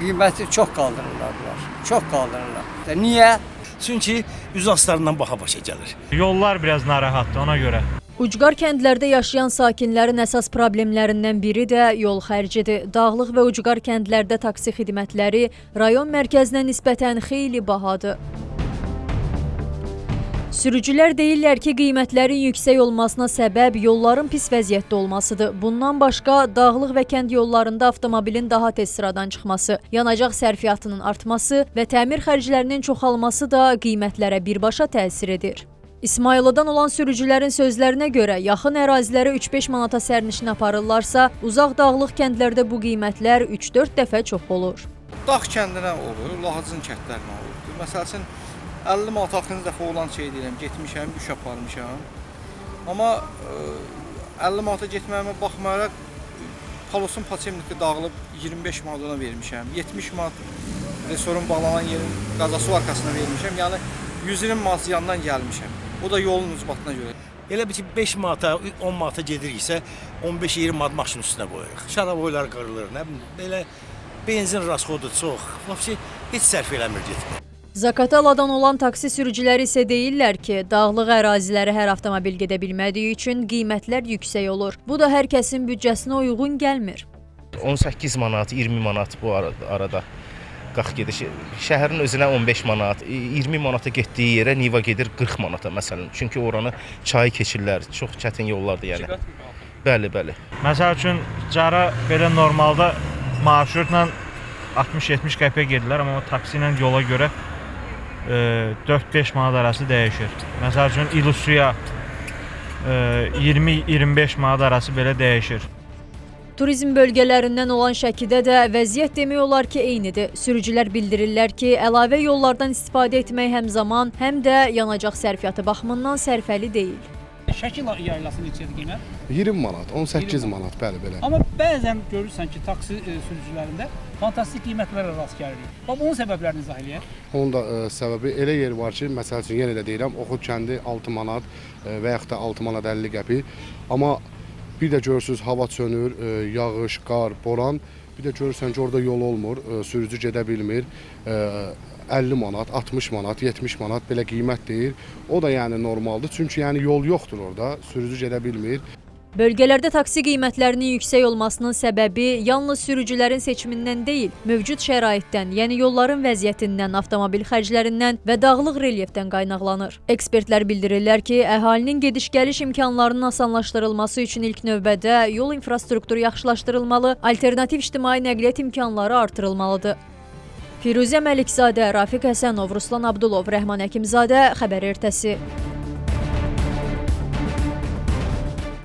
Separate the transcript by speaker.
Speaker 1: Qiyməti çox qaldırırlar bunlar. Çox qaldırırlar. Niyə?
Speaker 2: Çünki üz aslarından baha-başa gəlir.
Speaker 3: Yollar biraz narahatdır ona görə.
Speaker 4: Ucqar kəndlərdə yaşayan sakinlərin əsas problemlərindən biri də yol xərcidir. Dağlıq və ucqar kəndlərdə taksi xidmətləri rayon mərkəzinə nisbətən xeyli bahadır. Sürücülər deyirlər ki, qiymətlərin yüksək olmasına səbəb yolların pis vəziyyətdə olmasıdır. Bundan başqa, dağlıq və kənd yollarında avtomobilin daha tez sıradan çıxması, yanacaq sərfiyyatının artması və təmir xərclərinin çoxalması da qiymətlərə birbaşa təsir edir. İsmayılıdan olan sürücülərin sözlərinə görə yaxın ərazilərə 3-5 manata sərnişin aparırlarsa, uzaq dağlıq kəndlərdə bu qiymətlər 3-4 dəfə çox olur.
Speaker 5: Dağ kəndinə olur, Lahıcın kəndlərinə olur. Məsəl üçün 50 manat axırıncı dəfə olan şey deyirəm, getmişəm, yük aparmışam. Amma 50 manata getməyimə baxmayaraq palosun paçemniki dağılıb 25 manatına vermişəm. 70 manat resorun bağlanan yerin qazası arkasına vermişəm. Yəni 120 manat yandan gəlmişəm. O da yolun ucbatına görə.
Speaker 2: Elə bir ki 5 manata, 10 manata gediriksə 15-20 manat maşın üstünə qoyuruq. Şaraboylar qırılır, nə bilim, belə benzin rasxodu çox. Vəbsə heç sərf eləmir getmir.
Speaker 4: Zakataladan olan taksi sürücüləri isə deyirlər ki, dağlıq ərazilərə hər avtomobil gedə bilmədiyi üçün qiymətlər yüksək olur. Bu da hər kəsin büdcəsinə uyğun gəlmir.
Speaker 6: 18 manat, 20 manat bu arada qalx gedir. Şəhərin özünə 15 manat, 20 manata getdiyi yerə Niva gedir 40 manata məsələn. Çünki oranı çayı keçirlər, çox çətin yollardır yəni. Bəli, bəli.
Speaker 3: Məsəl üçün, cara belə normalda marşrutla 60-70 qəpiyə gedirlər, amma o taksi ilə yola görə 4-5 manat arası dəyişir. Məsəl üçün, İlusuya 20-25 manat arası belə dəyişir.
Speaker 4: Turizm bölgələrindən olan Şəkidə də vəziyyət demək olar ki, eynidir. Sürücülər bildirirlər ki, əlavə yollardan istifadə etmək həm zaman, həm də yanacaq sərfiyyatı baxımından sərfəli deyil.
Speaker 7: Şəki yaylası neçədir qiymət?
Speaker 8: 20 manat, 18 manat, bəli, belə.
Speaker 7: Amma bəzən görürsən ki, taksi sürücülərində fantastik qiymətlərə rast gəlirik. Bunun səbəblərini izah eləyək.
Speaker 8: Onun da səbəbi elə yer var ki, məsəl üçün yenə də deyirəm, Oxud kəndi 6 manat və yaxud da 6 manat 50 qəpik. Amma bir də görürsünüz, hava sönür, yağış, qar, boran. Bir də görürsən ki, orada yol olmur, sürücü gedə bilmir. 50 manat, 60 manat, 70 manat belə qiymət deyir. O da yəni normaldır. Çünki yəni yol yoxdur orada, sürücü gedə bilmir.
Speaker 4: Bölgələrdə taksi qiymətlərinin yüksək olmasının səbəbi yalnız sürücülərin seçimindən deyil, mövcud şəraitdən, yəni yolların vəziyyətindən, avtomobil xərclərindən və dağlıq relyefdən qaynaqlanır. Ekspertlər bildirirlər ki, əhalinin gediş-gəliş imkanlarının asanlaşdırılması üçün ilk növbədə yol infrastrukturu yaxşılaşdırılmalı, alternativ ictimai nəqliyyat imkanları artırılmalıdır. Firuzə Məlikzadə, Rafiq Həsənov, Ruslan Abdulov, Rəhman Həkimzadə, Xəbər Ertəsi.